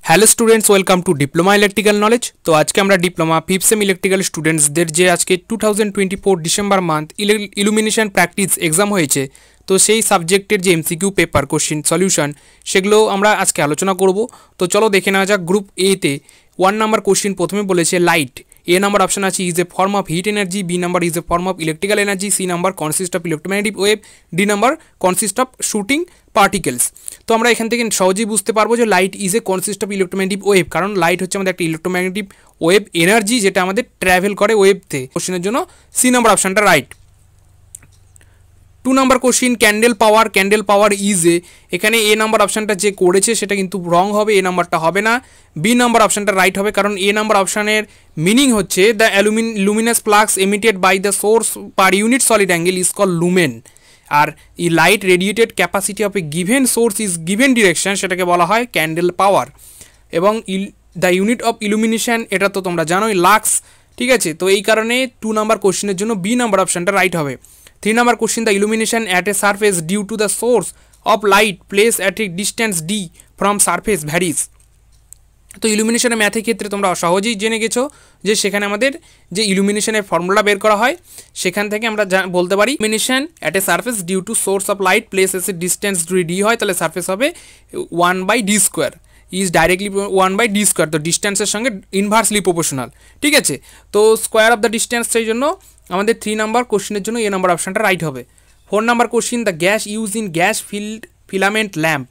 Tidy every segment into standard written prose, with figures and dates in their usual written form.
Hello students, welcome to diploma electrical knowledge. তো আজকে আমরা ডিপ্লোমা ফিফথ সেম ইলেকট্রিক্যাল স্টুডেন্টসদের যে আজকে 2024 December month illumination practice exam হয়েছে, তো সেই সাবজেক্টের যে এমসিকিউ পেপার কোশ্চিন সলিউশন সেগুলো আমরা আজকে আলোচনা করব। তো চলো দেখে নেওয়া যাক। গ্রুপ এতে 1 নাম্বার কোশ্চিন প্রথমে বলেছে লাইট। এ নাম্বার অপশন আছে is a form of heat energy, B number is a form of electrical energy, C number consist of electromagnetic wave, D number consist of shooting particles. তো আমরা এখান থেকে সহজেই বুঝতে পারবো যে light is a consist of electromagnetic wave, কারণ light হচ্ছে আমাদের একটা ইলেকট্রোম্যাগনেটিক ওয়েভ এনার্জি যেটা আমাদের ট্রাভেল করে ওয়েভতে। কোশ্চেনের জন্য সি নাম্বার অপশনটা right. 2 number question candle power is a, এখানে এ নাম্বার অপশানটা যে করেছে সেটা কিন্তু রং হবে, এ নাম্বারটা হবে না। বি নাম্বার অপশানটা রাইট হবে, কারণ এ নাম্বার অপশানের মিনিং হচ্ছে the luminous flux emitted by the source per unit solid angle is call lumen. আর এই light radiated capacity of a given source is given direction, সেটাকে বলা হয় ক্যান্ডেল পাওয়ার। এবং দ্য ইউনিট অফ ইলুমিনেশন এটা তো তোমরা জানোই লাক্স, ঠিক আছে। তো এই কারণে 2 নাম্বার কোশ্চিনের জন্য বি নাম্বার অপশানটা রাইট হবে। 3 number question, the illumination at a surface due to the source of light placed at a distance d from surface varies. তো ইলুমিনেশনের ম্যাথের ক্ষেত্রে তোমরা সহজেই জেনে গেছো যে সেখানে আমাদের যে ইলুমিনেশনের ফর্মুলা বের করা হয় সেখান থেকে আমরা বলতে পারি illumination at a surface due to source of light place as a distance যদি ডি হয় তাহলে সারফেস হবে 1/d² ইজ ডাইরেক্টলি 1/d²। তো ডিস্টেন্সের সঙ্গে ইনভার্সলি প্রপোর্শনাল, ঠিক আছে। তো স্কোয়ার অফ দ্য ডিস্টেন্স, সেই জন্য আমাদের 3 নাম্বার কোশ্চেনের জন্য এ নাম্বার অপশানটা রাইট হবে। 4 number question, the gas use in gas field filament lamp.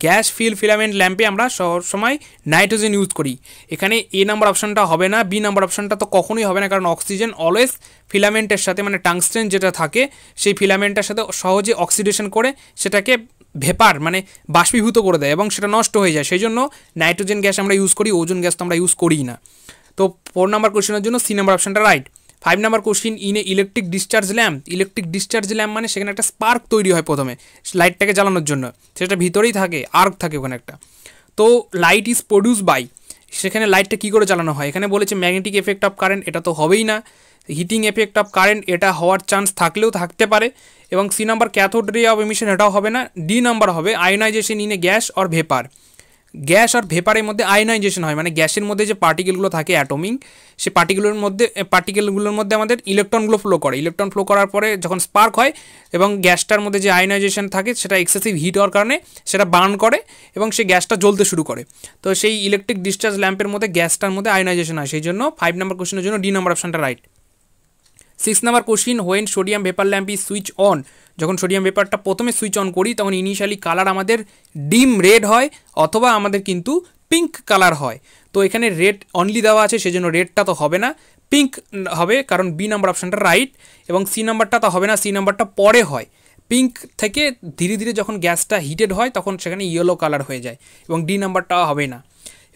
Gas field filament ল্যাম্পে আমরা সবসময় নাইট্রোজেন ইউজ করি। এখানে এ নাম্বার অপশানটা হবে না, বি নাম্বার অপশানটা তো কখনোই হবে না, কারণ অক্সিজেন অলওয়েজ ফিলামেন্টের সাথে মানে টাংস্টেন যেটা থাকে সেই ফিলামেন্টের সাথে সহজে অক্সিডেশন করে সেটাকে ভেপার মানে বাষ্পীভূত করে দেয় এবং সেটা নষ্ট হয়ে যায়। সেই জন্য নাইট্রোজেন গ্যাস আমরা ইউজ করি, ওজোন গ্যাস তো আমরা ইউজ করি না। তো 4 নাম্বার কোশ্চেনের জন্য সি নাম্বার অপশানটা right. 5 number question, in a electric discharge lamp. Electric discharge lamp মানে সেখানে একটা স্পার্ক তৈরি হয় প্রথমে লাইটটাকে জ্বালানোর জন্য, সেটা ভিতরেই থাকে, আর্ক থাকে ওখানে একটা। তো লাইট ইজ প্রডিউস বাই, সেখানে লাইটটা কী করে জ্বালানো হয়, এখানে বলেছে ম্যাগনেটিক এফেক্ট অফ কারেন্ট, এটা তো হবেই না। হিটিং এফেক্ট অফ কারেন্ট, এটা হওয়ার চান্স থাকলেও থাকতে পারে। এবং C number cathode ray of emission, এটাও হবে না। ডি নাম্বার হবে ionization in a gas or vapour. Gas আর ভেপারের মধ্যে আয়োনাইজেশন হয়, মানে গ্যাসের মধ্যে যে পার্টিকেলগুলো থাকে অ্যাটমিক, সে পার্টিকেলগুলোর মধ্যে আমাদের ইলেকট্রনগুলো ফ্লো করে। ইলেকট্রন ফ্লো করার পরে যখন স্পার্ক হয় এবং গ্যাসটার মধ্যে যে আয়োনাইজেশন থাকে সেটা এক্সেসিভ হিট হওয়ার কারণে সেটা বার্ন করে এবং সেই গ্যাসটা জ্বলতে শুরু করে। তো সেই ইলেকট্রিক ডিসচার্জ ল্যাম্পের মধ্যে গ্যাসটার মধ্যে আয়োনাইজেশন হয়, সেই জন্য 5 নাম্বার কোশ্চেনের জন্য ডি নাম্বার অপশানটা right. 6 number question, when sodium vapour lamp is switch on. যখন সোডিয়াম ভেপারটা প্রথমে সুইচ অন করি তখন ইনিশিয়ালি কালার আমাদের ডিম রেড হয় অথবা আমাদের কিন্তু পিঙ্ক কালার হয়। তো এখানে রেড অনলি দেওয়া আছে, সেজন্য রেডটা তো হবে না, পিঙ্ক হবে, কারণ বি নাম্বার অপশানটা রাইট। এবং সি নাম্বারটা তো হবে না, সি নাম্বারটা পরে হয়। পিঙ্ক থেকে ধীরে ধীরে যখন গ্যাসটা হিটেড হয় তখন সেখানে ইয়েলো কালার হয়ে যায়, এবং ডি নাম্বারটা হবে না।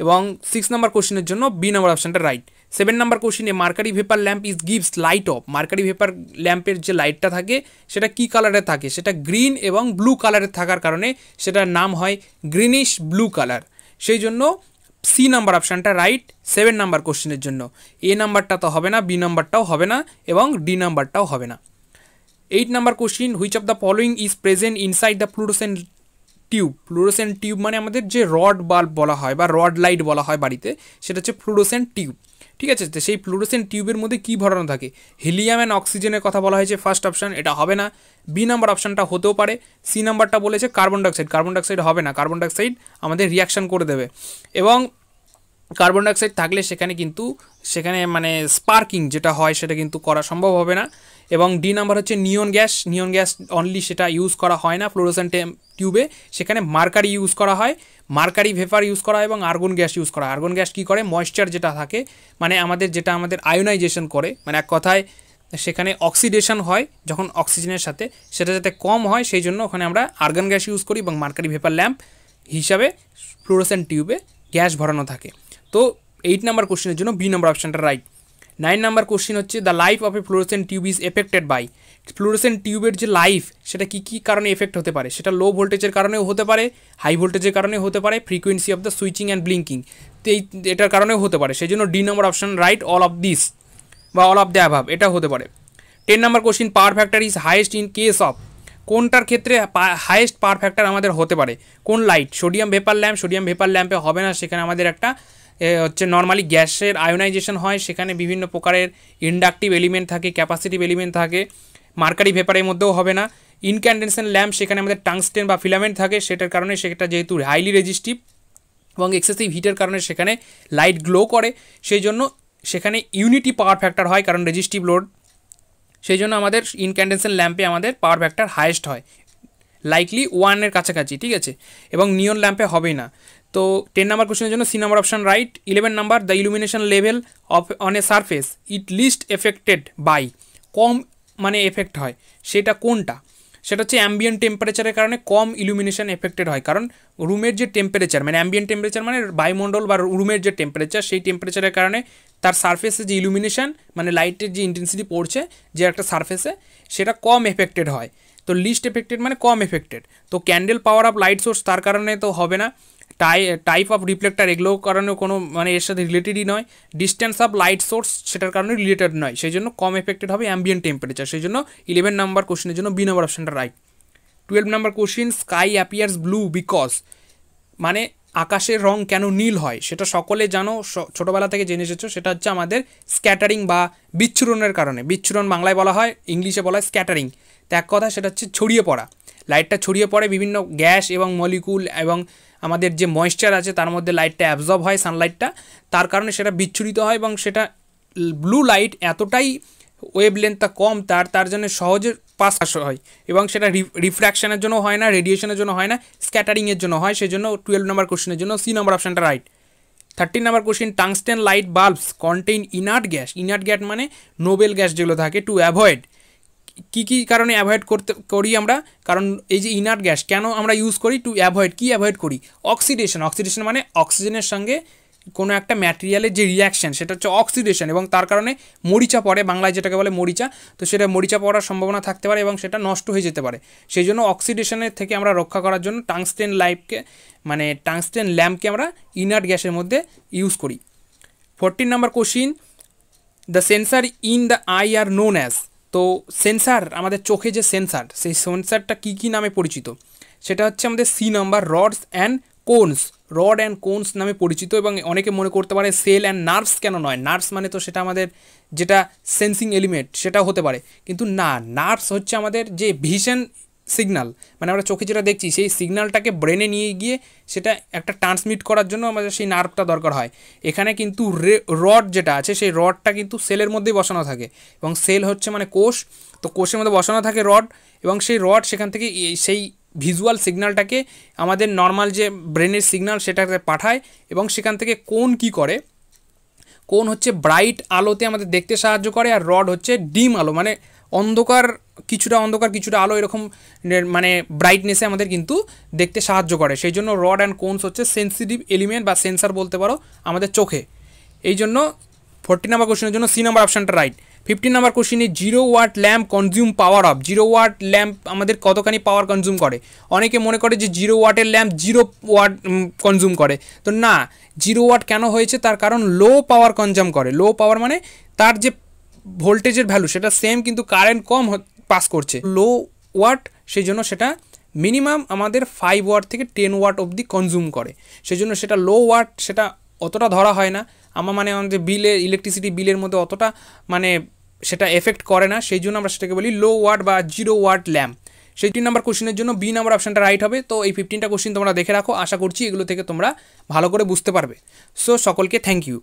এবং 6 নাম্বার কোশ্চেনের জন্য বি নাম্বার অপশানটা রাইট। 7 নাম্বার কোশ্চিনে, mercury vapour lamp is gives light of. Mercury vapour ল্যাম্পের যে লাইটটা থাকে সেটা কী কালারের থাকে, সেটা গ্রিন এবং ব্লু কালারের থাকার কারণে সেটার নাম হয় গ্রিনিশ ব্লু কালার। সেই জন্য সি নাম্বার অপশানটা রাইট 7 নাম্বার কোশ্চেনের জন্য। এ নাম্বারটা তো হবে না, বি নাম্বারটাও হবে না এবং ডি নাম্বারটাও হবে না। 8 number question, which of the following is present inside the fluorescent tube. Fluorescent tube মানে আমাদের যে রড বাল্ব বলা হয় বা রড লাইট বলা হয় বাড়িতে, সেটা হচ্ছে ফ্লুরোসেন্ট টিউব, ঠিক আছে। তো সেই ফ্লুরোসেন্ট টিউবের মধ্যে কী ভরানো থাকে, হিলিয়াম অ্যান্ড অক্সিজেনের কথা বলা হয়েছে, ফার্স্ট অপশান, এটা হবে না। বি নাম্বার অপশানটা হতেও পারে। সি নাম্বারটা বলেছে কার্বন ডাইঅক্সাইড হবে না, কার্বন ডাইঅক্সাইড আমাদের রিয়াকশান করে দেবে এবং কার্বন ডাইঅক্সাইড থাকলে সেখানে মানে স্পার্কিং যেটা হয় সেটা কিন্তু করা সম্ভব হবে না। এবং ডি নাম্বার হচ্ছে নিয়ন গ্যাস অনলি, সেটা ইউজ করা হয় না ফ্লোরোসেন্ট টিউবে, সেখানে মার্কারি ইউজ করা হয়, মার্কারি ভেপার ইউজ করা হয় এবং আর্গন গ্যাস ইউজ করা হয়। আর্গন গ্যাস কী করে, ময়েশ্চার যেটা থাকে মানে আমাদের আয়োনাইজেশন করে, মানে এক কথায় সেখানে অক্সিডেশন হয় যখন অক্সিজেনের সাথে, সেটা যাতে কম হয় সেই জন্য ওখানে আমরা আর্গন গ্যাস ইউজ করি এবং মার্কারি ভেপার ল্যাম্প হিসাবে ফ্লোরোসেন্ট টিউবে গ্যাস ভরানো থাকে। তো 8 নাম্বার কোশ্চেনের জন্য বি নাম্বার অপশানটা রাইট। 9 নাম্বার কোশ্চেন হচ্ছে, the life of a fluorescent tube is affected by. Fluorescent টিউবের যে লাইফ সেটা কী কী কারণে এফেক্ট হতে পারে, সেটা লো ভোল্টেজের কারণেও হতে পারে, হাই ভোল্টেজের কারণেও হতে পারে, frequency of the switching and blinking, তো এটার কারণেও হতে পারে। সেই জন্য D number option right, all of this বা অল অফ দ্য অ্যাভাব, এটা হতে পারে। 10 number question, power factor is highest in case of. কোনটার ক্ষেত্রে হাইয়েস্ট পাওয়ার ফ্যাক্টর আমাদের হতে পারে, কোন লাইট? সোডিয়াম ভেপার ল্যাম্পে হবে না, সেখানে আমাদের একটা হচ্ছে নর্মালি গ্যাসের আয়োনাইজেশন হয়, সেখানে বিভিন্ন প্রকারের ইন্ডাকটিভ এলিমেন্ট থাকে, ক্যাপাসিটিভ এলিমেন্ট থাকে। মার্কারি ভেপারের মধ্যেও হবে না। ইনক্যান্ডেসেন্ট ল্যাম্প, সেখানে আমাদের টাংস্টেন বা ফিলামেন্ট থাকে, সেটার কারণে সেটা যেহেতু হাইলি রেজিস্টিভ এবং এক্সেসিভ হিটের কারণে সেখানে লাইট গ্লো করে, সেই জন্য সেখানে ইউনিটি পাওয়ার ফ্যাক্টর হয়, কারণ রেজিস্টিভ লোড। সেই জন্য আমাদের ইনক্যান্ডেসেন্ট ল্যাম্পে আমাদের পাওয়ার ফ্যাক্টর হাইয়েস্ট হয়, লাইকলি 1-এর কাছাকাছি, ঠিক আছে। এবং নিয়ন ল্যাম্পে হবেই না। তো 10 নাম্বার কোশ্চেনের জন্য C number option right. 11 number, the illumination level of on a surface it least affected by, কম মানে এফেক্ট হয়, সেটা কোনটা? সেটা হচ্ছে অ্যাম্বিয়েন্ট টেম্পারেচারের কারণে কম ইলুমিনেশন এফেক্টেড হয়, কারণ রুমের যে টেম্পারেচার মানে অ্যাম্বিয়েন্ট টেম্পারেচার মানে বায়ুমণ্ডল বা রুমের যে টেম্পারেচার, সেই টেম্পারেচারের কারণে তার সারফেসে যে ইলুমিনেশন মানে লাইটের যে ইন্টেন্সিটি পড়ছে যে একটা সারফেসে, সেটা কম এফেক্টেড হয়। তো লিস্ট এফেক্টেড মানে কম এফেক্টেড। তো candle power of light source, তার কারণে তো হবে না। টাইপ অফ রিফ্লেক্টার, এগুলোর কারণে কোনো মানে এর সাথে রিলেটেডই নয়। ডিস্টেন্স অফ লাইট সোর্স, সেটার কারণে রিলেটেড নয়, সেই জন্য কম এফেক্টেড হবে অ্যাম্বিয়েন্ট টেম্পারেচার। সেই জন্য 11 নাম্বার কোশ্চেনের জন্য বি নাম্বার অপশনটা right. 12 number question, sky appears blue because, মানে আকাশের রং কেন নীল হয়? সেটা সকলে জানো, ছোটোবেলা থেকে জেনে এসেছো। সেটা হচ্ছে আমাদের স্ক্যাটারিং বা বিচ্ছুরণের কারণে। বিচ্ছুরণ বাংলায় বলা হয়, ইংলিশে বলা হয় স্ক্যাটারিং। তো এক কথা সেটা হচ্ছে ছড়িয়ে পড়া। লাইটটা ছড়িয়ে পড়ে বিভিন্ন গ্যাস এবং মলিকুল এবং আমাদের যে ময়েশ্চার আছে তার মধ্যে লাইটটা অ্যাবজর্ব হয়, সানলাইটটা, তার কারণে সেটা বিচ্ছুরিত হয় এবং সেটা ব্লু লাইট এতটাই ওয়েভ লেন্থটা কম, তার জন্য সহজে পাস হয় এবং সেটা রিফ্র্যাকশনের জন্য হয় না, রেডিয়েশনের জন্য হয় না, স্ক্যাটারিংয়ের জন্য হয়। সেই জন্য 12 নাম্বার কোশ্চেনের জন্য সি নাম্বার অপশানটা right. 13 number question, tungsten light bulbs contain inert gas. Inert gas মানে নোবেল গ্যাস যেগুলো থাকে, টু অ্যাভয়েড, কী কারণে অ্যাভয়েড করি আমরা? কারণ এই যে ইনার্ট গ্যাস কেন আমরা ইউজ করি? টু অ্যাভয়েড, কি অ্যাভয়েড করি? অক্সিডেশন মানে অক্সিজেনের সঙ্গে কোনো একটা ম্যাটেরিয়ালের যে রিয়াকশান, সেটা হচ্ছে অক্সিডেশন, এবং তার কারণে মরিচা পড়ে, বাংলায় যেটাকে বলে মরিচা। তো সেটা মরিচা পড়ার সম্ভাবনা থাকতে পারে এবং সেটা নষ্ট হয়ে যেতে পারে। সেই জন্য অক্সিডেশনের থেকে আমরা রক্ষা করার জন্য টাংস্টেন ল্যাম্পকে আমরা ইনার্ট গ্যাসের মধ্যে ইউজ করি। 14 number question, the sensor in the eye are known as. তো সেন্সার, আমাদের চোখে যে সেন্সার, সেই সেন্সারটা কী নামে পরিচিত? সেটা হচ্ছে আমাদের C number, rod and cones নামে পরিচিত। এবং অনেকে মনে করতে পারে সেল অ্যান্ড নার্ভস, কেন নয়? নার্ভস মানে তো সেটা আমাদের যেটা সেন্সিং এলিমেন্ট, সেটাও হতে পারে, কিন্তু না, নার্ভস হচ্ছে আমাদের যে ভিশন সিগন্যাল, মানে আমরা চোখে যেটা দেখছি সেই সিগন্যালটাকে ব্রেনে নিয়ে গিয়ে সেটা একটা ট্রান্সমিট করার জন্য আমাদের সেই নার্ভটা দরকার হয়। এখানে কিন্তু রড যেটা আছে, সেই রডটা কিন্তু সেলের মধ্যেই বসানো থাকে, এবং সেল হচ্ছে মানে কোষ। তো কোষের মধ্যে বসানো থাকে রড, এবং সেই রড সেখান থেকে সেই ভিজুয়াল সিগন্যালটাকে আমাদের নর্মাল যে ব্রেনের সিগন্যাল সেটাকে পাঠায়, এবং সেখান থেকে কোন কি করে? কোন হচ্ছে ব্রাইট আলোতে আমাদের দেখতে সাহায্য করে, আর রড হচ্ছে ডিম আলো, মানে অন্ধকার কিছুটা আলো, এরকম মানে ব্রাইটনেসে আমাদের কিন্তু দেখতে সাহায্য করে। সেই জন্য রড অ্যান্ড কোনস হচ্ছে সেন্সিটিভ এলিমেন্ট বা সেন্সার বলতে পারো আমাদের চোখে। এই জন্য 14 নাম্বার কোশ্চেনের জন্য সি নাম্বার অপশানটা রাইট। 15 নাম্বার কোশ্চেনে 0 watt lamp consume power of. 0 watt lamp আমাদের কতখানি পাওয়ার কনজিউম করে? অনেকে মনে করে যে 0 ওয়াটের ল্যাম্প 0 ওয়াট কনজিউম করে, তো না। 0 ওয়াট কেন হয়েছে? তার কারণ লো পাওয়ার কনজিউম করে। লো পাওয়ার মানে তার যে ভোল্টেজের ভ্যালু সেটা সেম, কিন্তু কারেন্ট কম পাস করছে, লো ওয়াট। সেই জন্য সেটা মিনিমাম আমাদের 5 ওয়াট থেকে 10 ওয়াট অবধি কনজিউম করে। সেই জন্য সেটা লো ওয়াট, সেটা অতটা ধরা হয় না। মানে আমাদের ইলেকট্রিসিটি বিলের মধ্যে অতটা মানে সেটা এফেক্ট করে না। সেই জন্য আমরা সেটাকে বলি লো ওয়াট বা 0 ওয়াট ল্যাম্প। সেই 3 নাম্বার কোশ্চেনের জন্য বি নাম্বার অপশানটা রাইট হবে। তো এই 15টা কোশ্চেন তোমরা দেখে রাখো, আশা করছি এগুলো থেকে তোমরা ভালো করে বুঝতে পারবে। সো সকলকে থ্যাংক ইউ।